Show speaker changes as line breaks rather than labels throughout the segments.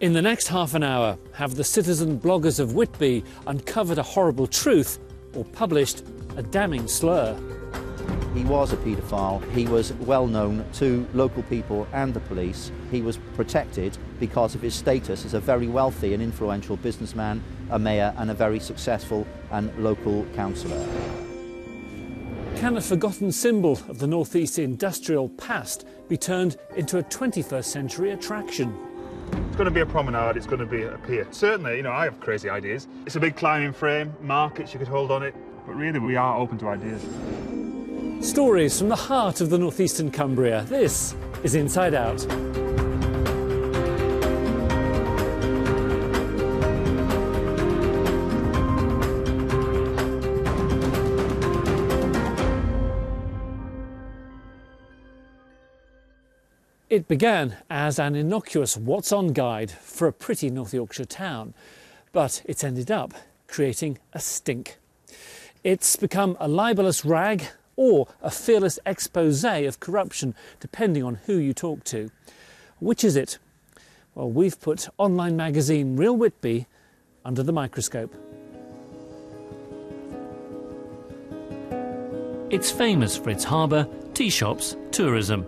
In the next half an hour, have the citizen bloggers of Whitby uncovered a horrible truth or published a damning slur?
He was a paedophile. He was well known to local people and the police. He was protected because of his status as a very wealthy and influential businessman, a mayor and a very successful and local councillor.
Can a forgotten symbol of the North East industrial past be turned into a 21st century attraction?
It's going to be a promenade, it's going to be a pier. Certainly, you know, I have crazy ideas. It's a big climbing frame, markets you could hold on it, but really we are open to ideas.
Stories from the heart of the northeastern Cumbria. This is Inside Out. It began as an innocuous What's On guide for a pretty North Yorkshire town, but it's ended up creating a stink. It's become a libellous rag or a fearless exposé of corruption, depending on who you talk to. Which is it? Well, we've put online magazine Real Whitby under the microscope. It's famous for its harbour, tea shops, tourism.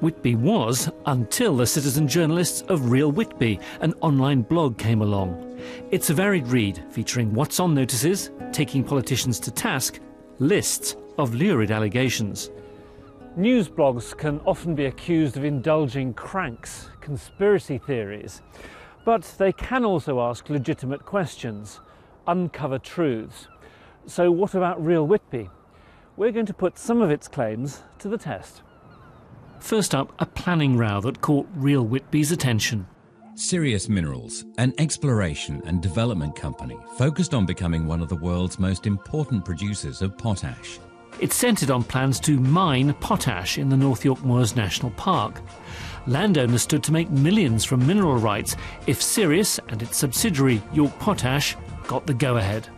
Whitby was, until the citizen journalists of Real Whitby, an online blog, came along. It's a varied read, featuring What's On notices, taking politicians to task, lists of lurid allegations. News blogs can often be accused of indulging cranks, conspiracy theories, but they can also ask legitimate questions, uncover truths. So what about Real Whitby? We're going to put some of its claims to the test. First up, a planning row that caught Real Whitby's attention.
Sirius Minerals, an exploration and development company focused on becoming one of the world's most important producers of potash.
It's centred on plans to mine potash in the North York Moors National Park. Landowners stood to make millions from mineral rights if Sirius and its subsidiary York Potash got the go-ahead.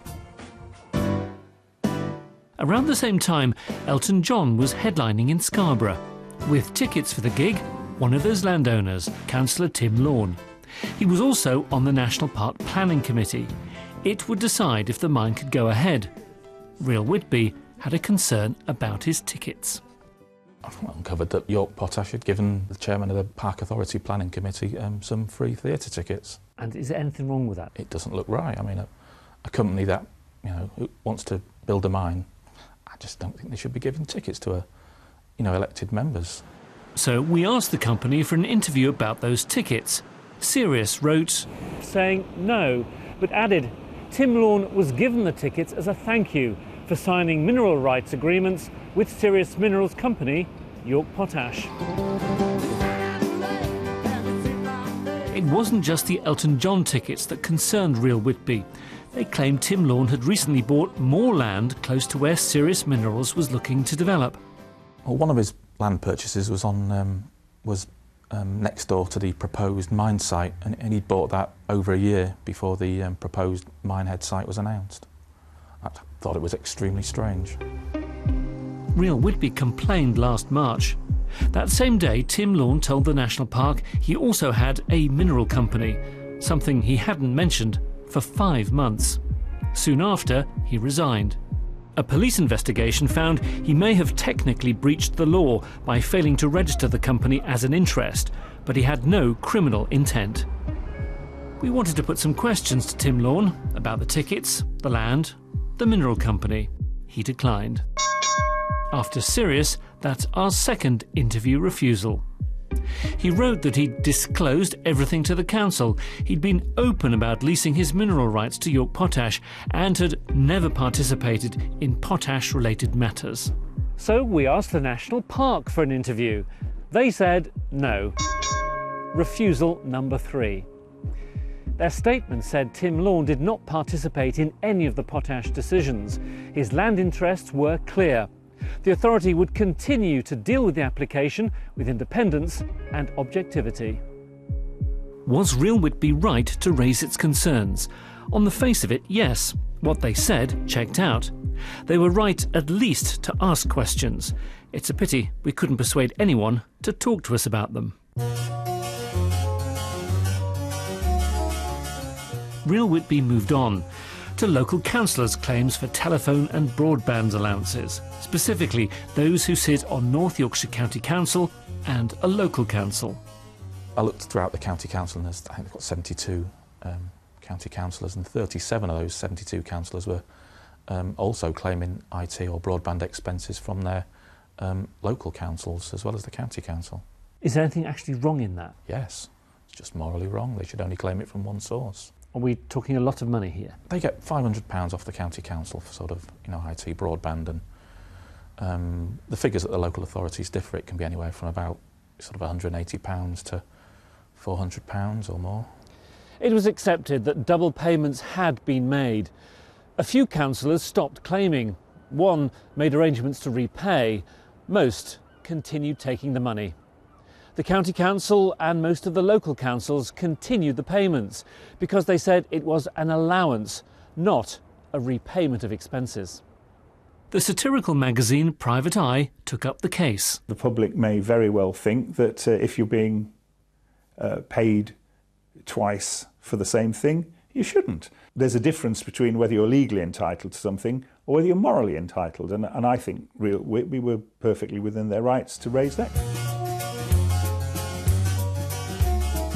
Around the same time, Elton John was headlining in Scarborough. With tickets for the gig, one of those landowners, Councillor Tim Lorne. He was also on the National Park Planning Committee. It would decide if the mine could go ahead. Real Whitby had a concern about his tickets.
I've uncovered that York Potash had given the chairman of the Park Authority Planning Committee some free theatre tickets.
And is there anything wrong with that?
It doesn't look right. I mean, a company that, you know, who wants to build a mine, I just don't think they should be giving tickets to elected members.
So we asked the company for an interview about those tickets. Sirius wrote, saying no, but added, Tim Lorne was given the tickets as a thank you for signing mineral rights agreements with Sirius Minerals company, York Potash. It wasn't just the Elton John tickets that concerned Real Whitby. They claimed Tim Lorne had recently bought more land close to where Sirius Minerals was looking to develop.
Well, one of his land purchases was next door to the proposed mine site, and he'd bought that over a year before the proposed minehead site was announced. I thought it was extremely strange.
Real Whitby complained last March. That same day, Tim Lorne told the National Park he also had a mineral company, something he hadn't mentioned for 5 months. Soon after, he resigned. A police investigation found he may have technically breached the law by failing to register the company as an interest, but he had no criminal intent. We wanted to put some questions to Tim Lorne about the tickets, the land, the mineral company. He declined. After Sirius, that's our second interview refusal. He wrote that he'd disclosed everything to the council. He'd been open about leasing his mineral rights to York Potash and had never participated in potash-related matters. So we asked the National Park for an interview. They said no. Refusal number 3. Their statement said Tim Lorne did not participate in any of the potash decisions. His land interests were clear. The authority would continue to deal with the application with independence and objectivity. Was Real Whitby right to raise its concerns? On the face of it, yes. What they said checked out. They were right at least to ask questions. It's a pity we couldn't persuade anyone to talk to us about them. Real Whitby moved on to local councillors' claims for telephone and broadband allowances, specifically those who sit on North Yorkshire County Council and a local council.
I looked throughout the county council and I think they've got 72 county councillors, and 37 of those 72 councillors were also claiming IT or broadband expenses from their local councils as well as the county council.
Is there anything actually wrong in that?
Yes, it's just morally wrong. They should only claim it from one source.
Are we talking a lot of money here?
They get £500 off the county council for sort of, you know, IT broadband, and the figures at the local authorities differ. It can be anywhere from about sort of £180 to £400 or more.
It was accepted that double payments had been made. A few councillors stopped claiming. One made arrangements to repay. Most continued taking the money. The county council and most of the local councils continued the payments because they said it was an allowance, not a repayment of expenses. The satirical magazine Private Eye took up the case.
The public may very well think that if you're being paid twice for the same thing, you shouldn't. There's a difference between whether you're legally entitled to something or whether you're morally entitled, and I think Real Whitby were perfectly within their rights to raise that.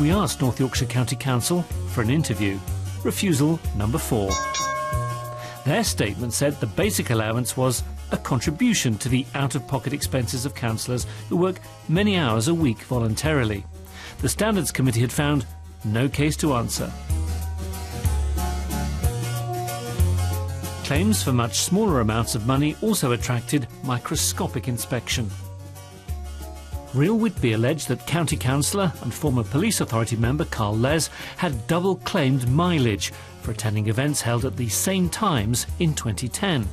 We asked North Yorkshire County Council for an interview. Refusal number 4. Their statement said the basic allowance was a contribution to the out-of-pocket expenses of councillors who work many hours a week voluntarily. The Standards Committee had found no case to answer. Claims for much smaller amounts of money also attracted microscopic inspection. Real Whitby alleged that County Councillor and former Police Authority member Carl Les had double-claimed mileage for attending events held at the same times in 2010.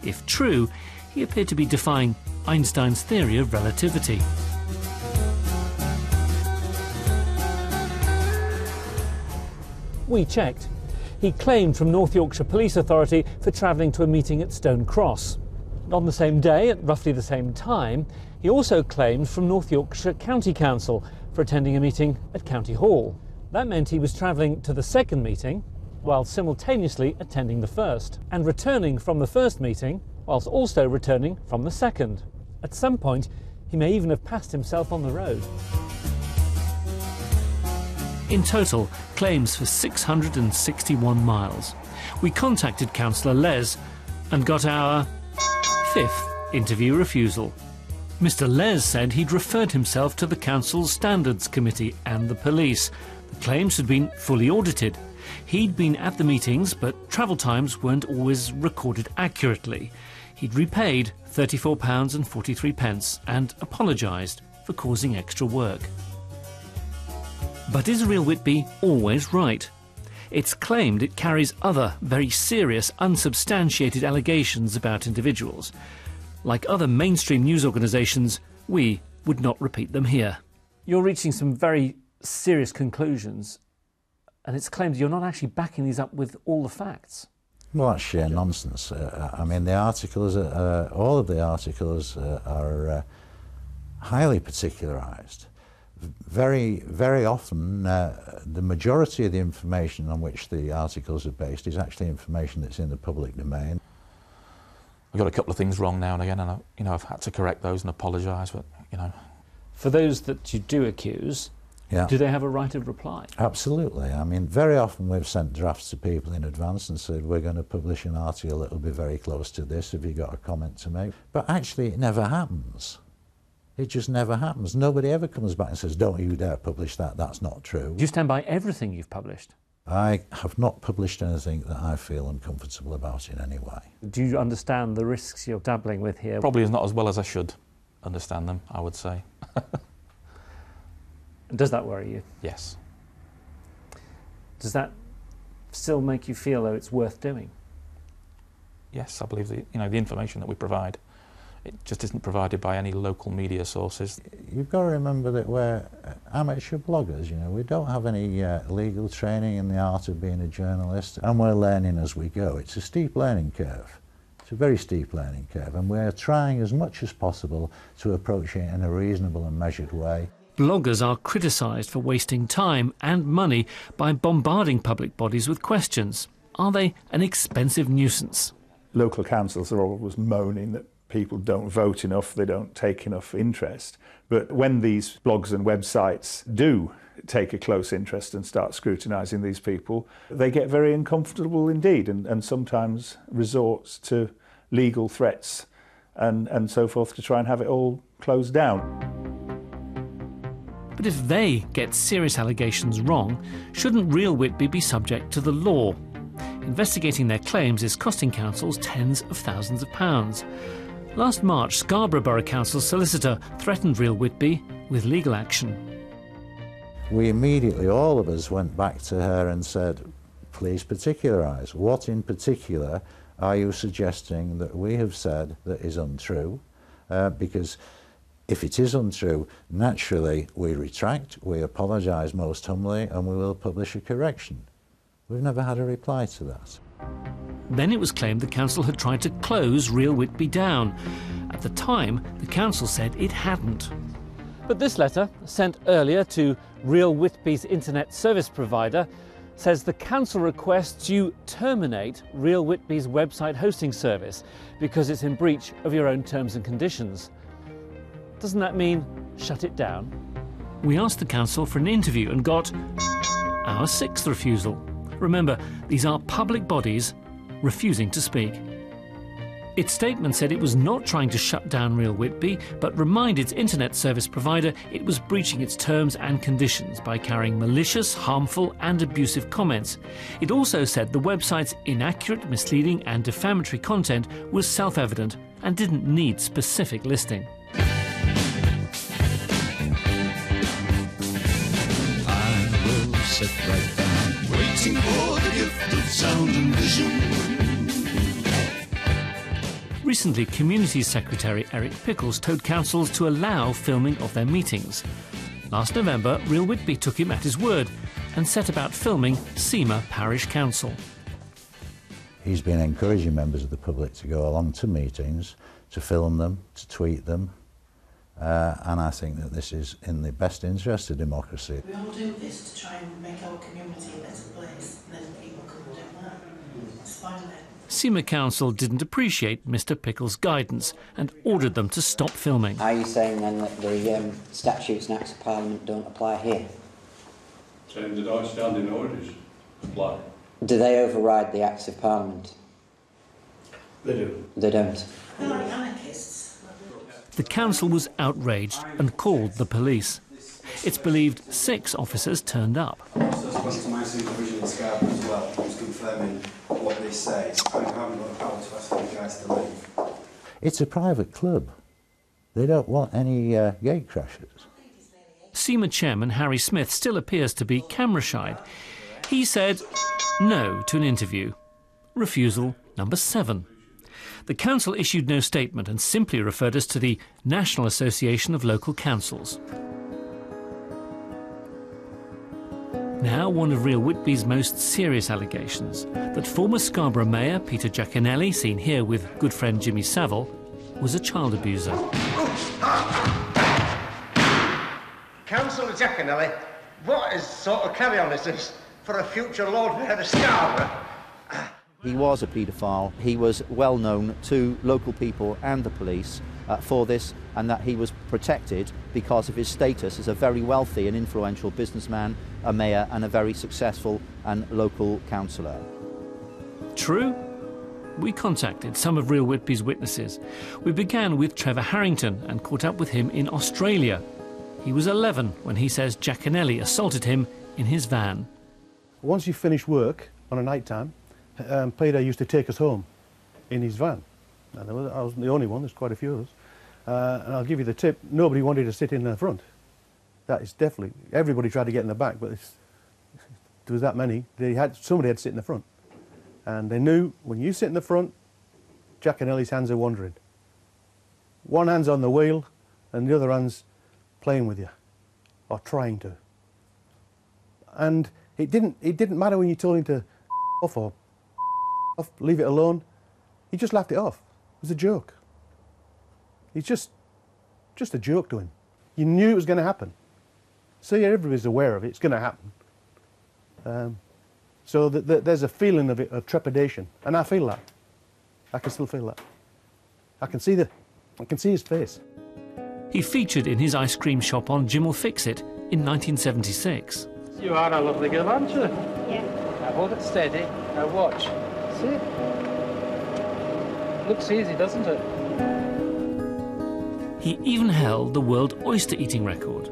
If true, he appeared to be defying Einstein's theory of relativity. We checked. He claimed from North Yorkshire Police Authority for travelling to a meeting at Stone Cross. On the same day, at roughly the same time, he also claimed from North Yorkshire County Council for attending a meeting at County Hall. That meant he was travelling to the second meeting while simultaneously attending the first, and returning from the first meeting whilst also returning from the second. At some point, he may even have passed himself on the road. In total, claims for 661 miles. We contacted Councillor Les and got our 5th interview refusal. Mr. Les said he'd referred himself to the Council's Standards Committee and the police. The claims had been fully audited. He'd been at the meetings, but travel times weren't always recorded accurately. He'd repaid £34.43 and apologised for causing extra work. But is Real Whitby always right? It's claimed it carries other very serious, unsubstantiated allegations about individuals. Like other mainstream news organisations, we would not repeat them here. You're reaching some very serious conclusions, and it's claimed you're not actually backing these up with all the facts.
Well, that's sheer nonsense. I mean, the articles, all of the articles are highly particularised. Very often, the majority of the information on which the articles are based is actually information that's in the public domain.
I've got a couple of things wrong now and again, and I've had to correct those and apologise, but, you know.
For those that you do accuse, do they have a right of reply?
Absolutely. I mean, very often we've sent drafts to people in advance and said, we're going to publish an article that will be very close to this, have you got a comment to make? But actually it never happens. It just never happens. Nobody ever comes back and says, don't you dare publish that, that's not true.
Do you stand by everything you've published?
I have not published anything that I feel uncomfortable about in any way.
Do you understand the risks you're dabbling with here?
Probably not as well as I should understand them, I would say.
Does that worry you?
Yes.
Does that still make you feel though it's worth doing?
Yes, I believe that, you know, the information that we provide, it just isn't provided by any local media sources.
You've got to remember that we're amateur bloggers, you know, we don't have any legal training in the art of being a journalist, and we're learning as we go. It's a steep learning curve. It's a very steep learning curve, and we're trying as much as possible to approach it in a reasonable and measured way.
Bloggers are criticised for wasting time and money by bombarding public bodies with questions. Are they an expensive nuisance?
Local councils are always moaning that people don't vote enough, they don't take enough interest. But when these blogs and websites do take a close interest and start scrutinising these people, they get very uncomfortable indeed, and sometimes resort to legal threats and so forth to try and have it all closed down.
But if they get serious allegations wrong, shouldn't Real Whitby be subject to the law? Investigating their claims is costing councils tens of thousands of pounds. Last March, Scarborough Borough Council solicitor threatened Real Whitby with legal action.
We immediately, all of us, went back to her and said, please particularise. What in particular are you suggesting that we have said that is untrue? Because if it is untrue, naturally we retract, we apologise most humbly, and we will publish a correction. We've never had a reply to that.
Then it was claimed the council had tried to close Real Whitby down. At the time, the council said it hadn't. But this letter, sent earlier to Real Whitby's internet service provider, says the council requests you terminate Real Whitby's website hosting service because it's in breach of your own terms and conditions. Doesn't that mean shut it down? We asked the council for an interview and got our sixth refusal. Remember, these are public bodies refusing to speak. Its statement said it was not trying to shut down Real Whitby, but reminded its internet service provider it was breaching its terms and conditions by carrying malicious, harmful and abusive comments. It also said the website's inaccurate, misleading and defamatory content was self-evident and didn't need specific listing.
I will sit right down, waiting for the gift of sound and vision.
Recently, Communities Secretary Eric Pickles told councils to allow filming of their meetings. Last November, Real Whitby took him at his word and set about filming Seamer Parish Council.
He's been encouraging members of the public to go along to meetings, to film them, to tweet them, and I think that this is in the best interest of democracy.
We all do this to try and make our community a better place, and then people couldn't do that. It's fine then.
Seamer Council didn't appreciate Mr Pickles' guidance and ordered them to stop filming.
Are you saying then that the statutes and Acts of Parliament don't apply here?
Saying that our standing orders apply.
Do they override the Acts of Parliament?
They do.
They don't?
They're like anarchists.
The council was outraged and called the police. It's believed 6 officers turned up.
Went to my supervision in Scarborough as well, who's confirming what this says. I haven't got the power to ask you guys to leave.
It's a private club. They don't want any gate crashers.
Seamer chairman Harry Smith still appears to be camera-shy. He said no to an interview. Refusal number 7. The council issued no statement and simply referred us to the National Association of Local Councils. Now, one of Real Whitby's most serious allegations, that former Scarborough Mayor Peter Giaconelli, seen here with good friend Jimmy Savile, was a child abuser.
Councillor Giaconelli, what is sort of carry-on is this for a future Lord Mayor of Scarborough?
He was a paedophile. He was well known to local people and the police for this, and that he was protected because of his status as a very wealthy and influential businessman, a mayor and a very successful and local councillor.
True? We contacted some of Real Whitby's witnesses. We began with Trevor Harrington and caught up with him in Australia. He was 11 when he says Giaconelli assaulted him in his van.
Once you finish work on a night time, Peter used to take us home in his van. And I wasn't the only one, there's quite a few of us. And I'll give you the tip, nobody wanted to sit in the front. That is definitely, everybody tried to get in the back, but there was that many. Somebody had to sit in the front. And they knew, when you sit in the front, Giaconelli's hands are wandering. One hand's on the wheel, and the other hand's playing with you, or trying to. And it didn't matter when you told him to off or off, leave it alone. He just laughed it off. It was a joke. It's just a joke to him. You knew it was going to happen. So yeah, everybody's aware of it, it's going to happen. So there's a feeling of trepidation, and I feel that. I can still feel that. I can see his face.
He featured in his ice cream shop on Jim Will Fix It in 1976.
You are a lovely girl, aren't you?
Yeah.
Now hold it steady. Now watch. See? Looks easy, doesn't it?
He even held the world oyster eating record.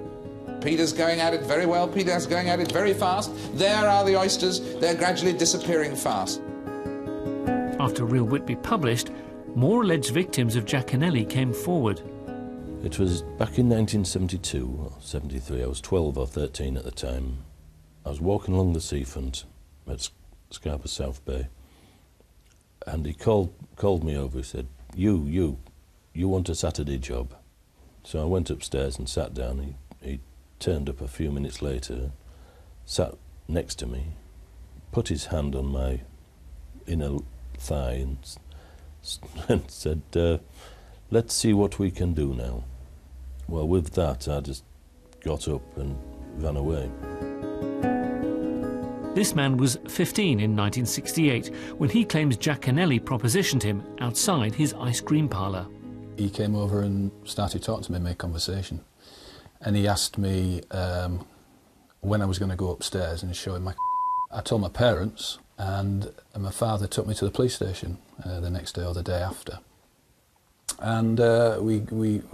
Peter's going at it very well, Peter's going at it very fast. There are the oysters, they're gradually disappearing fast.
After Real Whitby published, more alleged victims of Giaconelli came forward.
It was back in 1972 or 73, I was 12 or 13 at the time. I was walking along the seafront at Scarborough South Bay, and he called me over. He said, you want a Saturday job? So I went upstairs and sat down. He turned up a few minutes later, sat next to me, put his hand on my inner thigh and said, let's see what we can do now. Well, with that, I just got up and ran away.
This man was 15 in 1968 when he claims Giaconelli propositioned him outside his ice cream parlour.
He came over and started talking to me, make conversation. And he asked me when I was going to go upstairs and show him my... I told my parents, and my father took me to the police station the next day or the day after. And we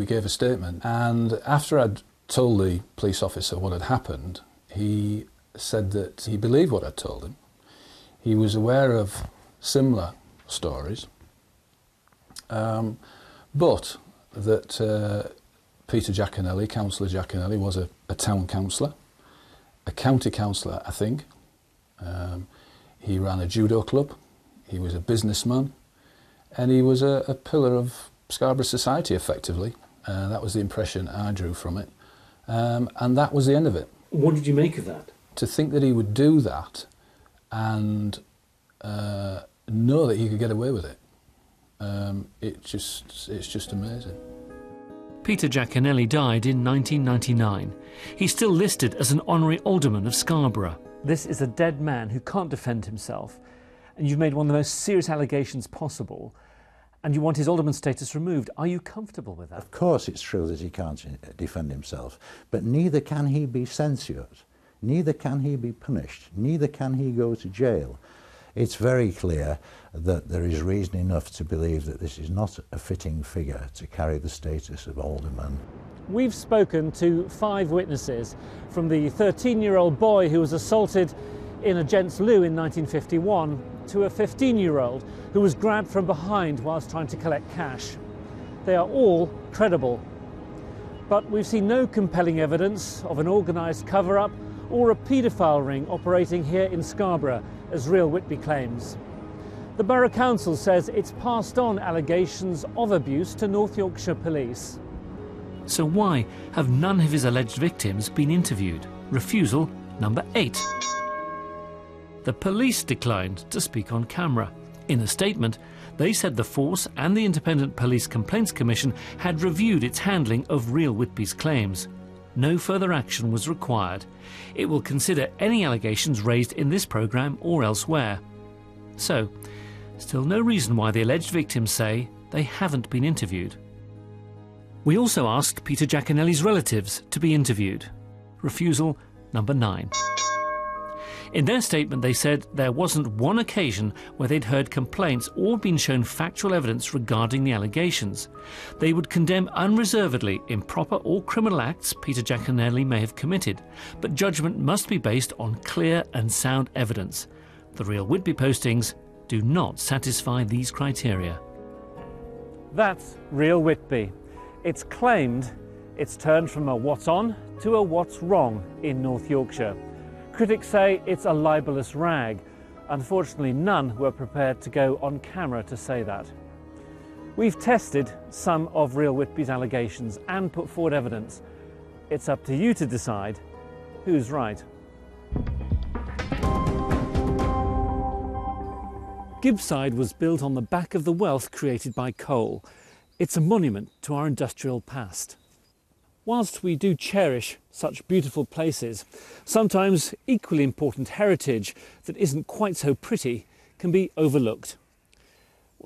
gave a statement. And after I'd told the police officer what had happened, he said that he believed what I'd told him. He was aware of similar stories, but that Peter Giaconelli, Councillor Giaconelli, was a town councillor, a county councillor, I think. He ran a judo club, he was a businessman, and he was a pillar of Scarborough society, effectively. That was the impression I drew from it. And that was the end of it.
What did you make of that?
To think that he would do that and know that he could get away with it, it's just amazing.
Peter Giaconelli died in 1999. He's still listed as an honorary alderman of Scarborough. This is a dead man who can't defend himself, and you've made one of the most serious allegations possible, and you want his alderman status removed. Are you comfortable with that?
Of course it's true that he can't defend himself, but neither can he be censured, neither can he be punished, neither can he go to jail. It's very clear that there is reason enough to believe that this is not a fitting figure to carry the status of alderman.
We've spoken to 5 witnesses, from the 13-year-old boy who was assaulted in a gents' loo in 1951 to a 15-year-old who was grabbed from behind whilst trying to collect cash. They are all credible. But we've seen no compelling evidence of an organised cover-up or a paedophile ring operating here in Scarborough, as Real Whitby claims. The Borough Council says it's passed on allegations of abuse to North Yorkshire Police. So why have none of his alleged victims been interviewed? Refusal number 8. The police declined to speak on camera. In a statement, they said the force and the Independent Police Complaints Commission had reviewed its handling of Real Whitby's claims. No further action was required. It will consider any allegations raised in this programme or elsewhere. So, still no reason why the alleged victims say they haven't been interviewed. We also asked Peter Giaconelli's relatives to be interviewed. Refusal number 9. In their statement they said there wasn't one occasion where they'd heard complaints or been shown factual evidence regarding the allegations. They would condemn unreservedly improper or criminal acts Peter Giaconelli may have committed, but judgment must be based on clear and sound evidence. The Real Whitby postings do not satisfy these criteria. That's Real Whitby. It's claimed it's turned from a what's on to a what's wrong in North Yorkshire. Critics say it's a libellous rag. Unfortunately, none were prepared to go on camera to say that. We've tested some of Real Whitby's allegations and put forward evidence. It's up to you to decide who's right. Gibbside was built on the back of the wealth created by coal. It's a monument to our industrial past. Whilst we do cherish such beautiful places, sometimes equally important heritage that isn't quite so pretty can be overlooked.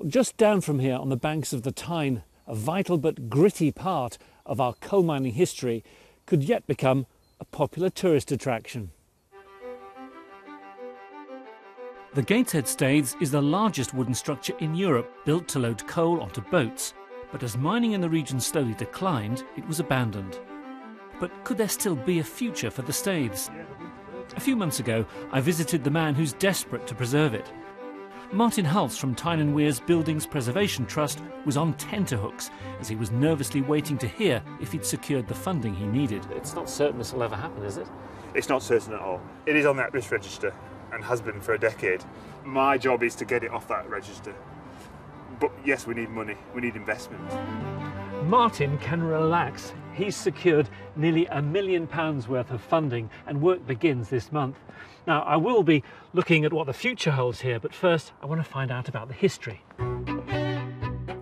Just down from here on the banks of the Tyne, a vital but gritty part of our coal mining history could yet become a popular tourist attraction. The Gateshead Staithes is the largest wooden structure in Europe built to load coal onto boats, but as mining in the region slowly declined, it was abandoned. But could there still be a future for the Staithes? A few months ago, I visited the man who's desperate to preserve it. Martin Hulse from Tyne and Wear's Buildings Preservation Trust was on tenterhooks as he was nervously waiting to hear if he'd secured the funding he needed. It's not certain this will ever happen, is it?
It's not certain at all. It is on that risk register and has been for a decade. My job is to get it off that register. But yes, we need money, we need investment.
Martin can relax. He's secured nearly £1 million worth of funding and work begins this month. Now, I will be looking at what the future holds here, but first I want to find out about the history.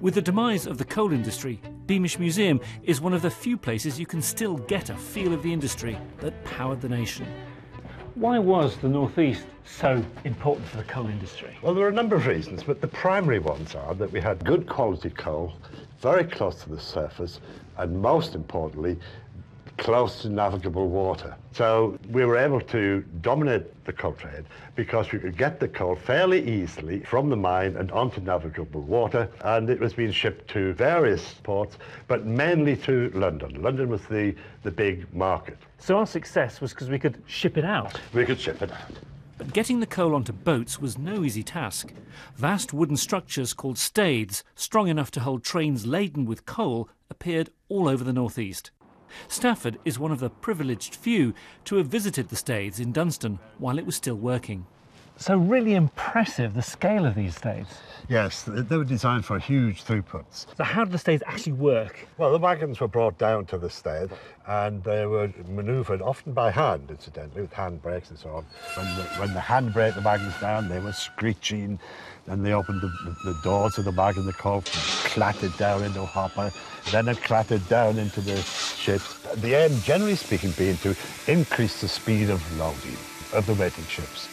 With the demise of the coal industry, Beamish Museum is one of the few places you can still get a feel of the industry that powered the nation. Why was the North East so important for the coal industry?
Well, there are a number of reasons, but the primary ones are that we had good quality coal, very close to the surface, and most importantly, close to navigable water. So we were able to dominate the coal trade because we could get the coal fairly easily from the mine and onto navigable water, and it was being shipped to various ports, but mainly to London. London was the big market.
So our success was because we could ship it out?
We could ship it out.
But getting the coal onto boats was no easy task. Vast wooden structures called staithes, strong enough to hold trains laden with coal, appeared all over the North East. Stafford is one of the privileged few to have visited the staithes in Dunstan while it was still working. So really impressive, the scale of these staithes.
Yes, they were designed for huge throughputs.
So how do the staithes actually work?
Well, the wagons were brought down to the staithe and they were manoeuvred often by hand, incidentally, with hand brakes and so on. When the hand braked the wagons down, they were screeching, and they opened the doors of the wagon, the coal clattered down into a hopper, then it clattered down into the ships. The aim, generally speaking, being to increase the speed of loading of the waiting ships.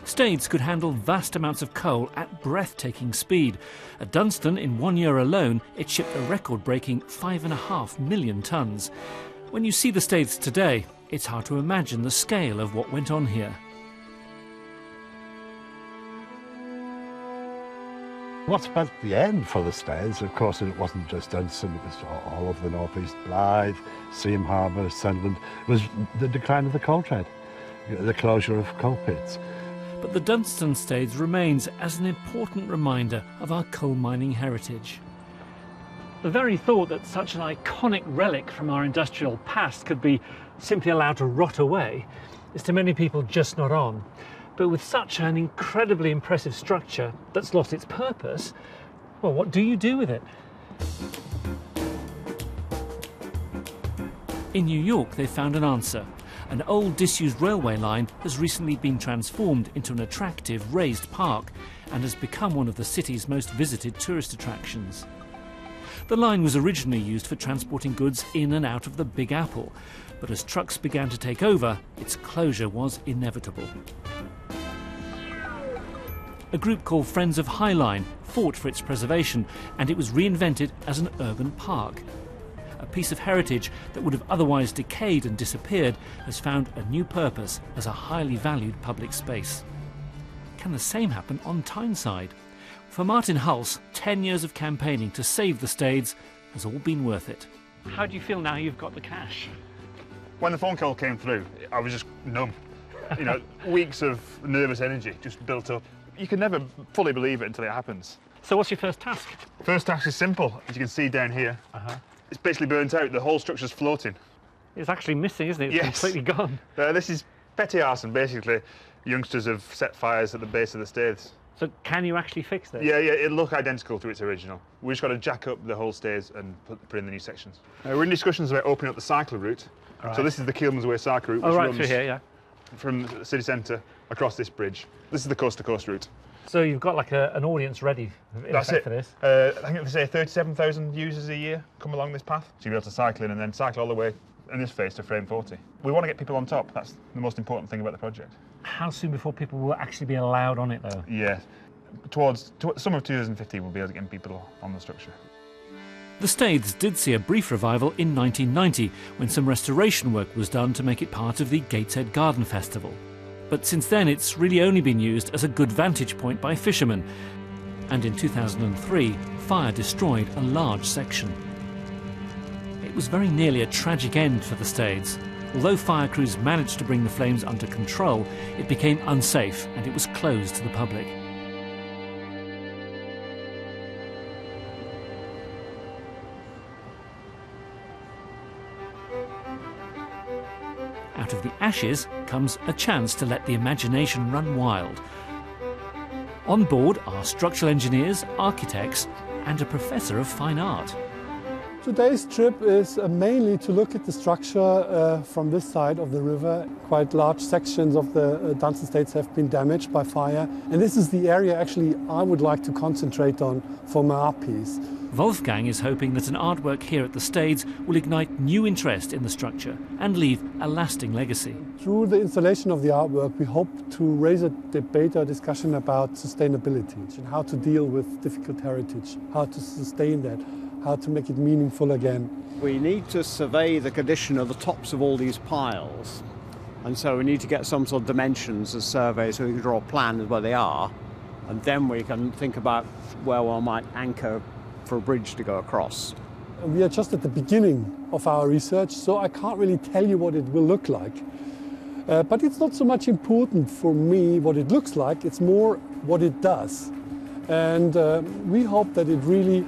Staithes could handle vast amounts of coal at breathtaking speed. At Dunstan, in 1 year alone, it shipped a record-breaking 5.5 million tonnes. When you see the staithes today, it's hard to imagine the scale of what went on here.
What's at the end for the staithes, of course, it wasn't just Dunstan, it was all over the North East, Blythe, Seam Harbour, Sunderland. It was the decline of the coal trade, the closure of coal pits.
But the Dunstan staithes remains as an important reminder of our coal mining heritage. The very thought that such an iconic relic from our industrial past could be simply allowed to rot away is to many people just not on. But with such an incredibly impressive structure that's lost its purpose, well, what do you do with it? In New York, they found an answer. An old disused railway line has recently been transformed into an attractive raised park and has become one of the city's most visited tourist attractions. The line was originally used for transporting goods in and out of the Big Apple, but as trucks began to take over, its closure was inevitable. A group called Friends of High Line fought for its preservation, and it was reinvented as an urban park. A piece of heritage that would have otherwise decayed and disappeared has found a new purpose as a highly valued public space. Can the same happen on Tyneside? For Martin Hulse, 10 years of campaigning to save the staithes has all been worth it. How do you feel now you've got the cash?
When the phone call came through, I was just numb. You know, weeks of nervous energy just built up. You can never fully believe it until it happens.
So what's your first task?
First task is simple, as you can see down here. It's basically burnt out, the whole structure's floating.
It's actually missing, isn't it? It's completely gone.
This is petty arson, basically. Youngsters have set fires at the base of the staithes.
So can you actually fix this?
Yeah, it'll look identical to its original. We've just got to jack up the whole staithes and put in the new sections. We're in discussions about opening up the cycle route. Right. So this is the Keelman's Way cycle route, which runs
through here,
from the city centre across this bridge. This is the coast-to-coast route.
So you've got like an audience ready
That's it.
for this?
I think they say 37,000 users a year come along this path. So you'll be able to cycle in and then cycle all the way in this phase to frame 40. We want to get people on top. That's the most important thing about the project.
How soon before people will actually be allowed on it though?
Yeah, towards summer of 2015 we'll be able to get people on the structure.
The Staithes did see a brief revival in 1990 when some restoration work was done to make it part of the Gateshead Garden Festival. But since then it's really only been used as a good vantage point by fishermen. And in 2003, fire destroyed a large section. It was very nearly a tragic end for the Staithes. Although fire crews managed to bring the flames under control, it became unsafe and it was closed to the public. Out of the ashes comes a chance to let the imagination run wild. On board are structural engineers, architects, and a professor of fine art.
Today's trip is mainly to look at the structure from this side of the river. Quite large sections of the Dunstan Staithes have been damaged by fire, and this is the area actually I would like to concentrate on for my art piece.
Wolfgang is hoping that an artwork here at the Staithes will ignite new interest in the structure and leave a lasting legacy.
Through the installation of the artwork, we hope to raise a debate or discussion about sustainability and how to deal with difficult heritage, how to sustain that, how to make it meaningful again.
We need to survey the condition of the tops of all these piles, and so we need to get some sort of dimensions as surveys so we can draw a plan of where they are, and then we can think about where one might anchor for a bridge to go across.
We are just at the beginning of our research, so I can't really tell you what it will look like. But it's not so much important for me what it looks like, it's more what it does. And we hope that it really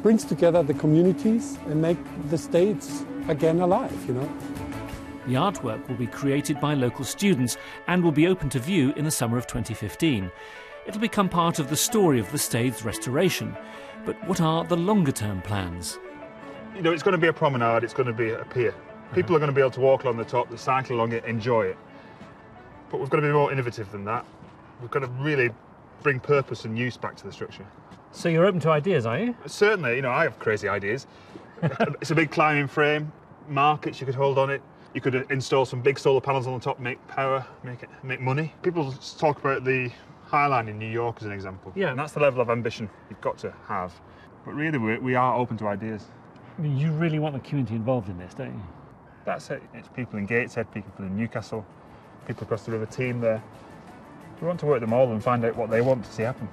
brings together the communities and make the Staithes again alive, you know.
The artwork will be created by local students and will be open to view in the summer of 2015. It'll become part of the story of the Staithes restoration. But what are the longer-term plans?
You know, it's going to be a promenade, it's going to be a pier. People are going to be able to walk along the top, to cycle along it, enjoy it. But we've got to be more innovative than that. We've got to really bring purpose and use back to the structure.
So you're open to ideas, are you?
Certainly, you know, I have crazy ideas. It's a big climbing frame, markets you could hold on it. You could install some big solar panels on the top, make power, make money. People talk about the High Line in New York as an example.
Yeah.
And that's the level of ambition you've got to have. But really, we are open to ideas.
I mean, you really want the community involved in this, don't you?
That's it. It's people in Gateshead, people in Newcastle, people across the river, team there. We want to work them all and find out what they want to see happen.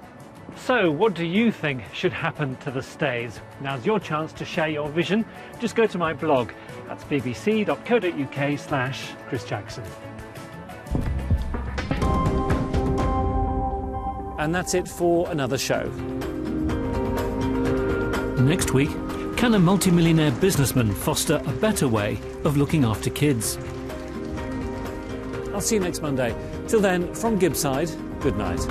So, what do you think should happen to the Staithes? Now's your chance to share your vision. Just go to my blog. That's bbc.co.uk/Chris Jackson. And that's it for another show. Next week, can a multimillionaire businessman foster a better way of looking after kids? I'll see you next Monday. Till then, from Gibbside, good night.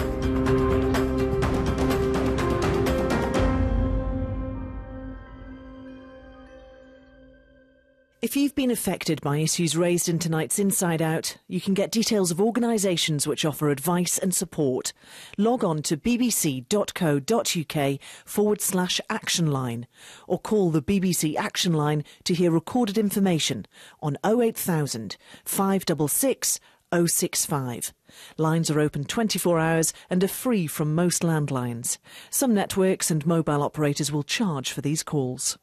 If you've been affected by issues raised in tonight's Inside Out, you can get details of organisations which offer advice and support. Log on to bbc.co.uk/action line or call the BBC Action Line to hear recorded information on 08000 566 065. Lines are open 24 hours and are free from most landlines. Some networks and mobile operators will charge for these calls.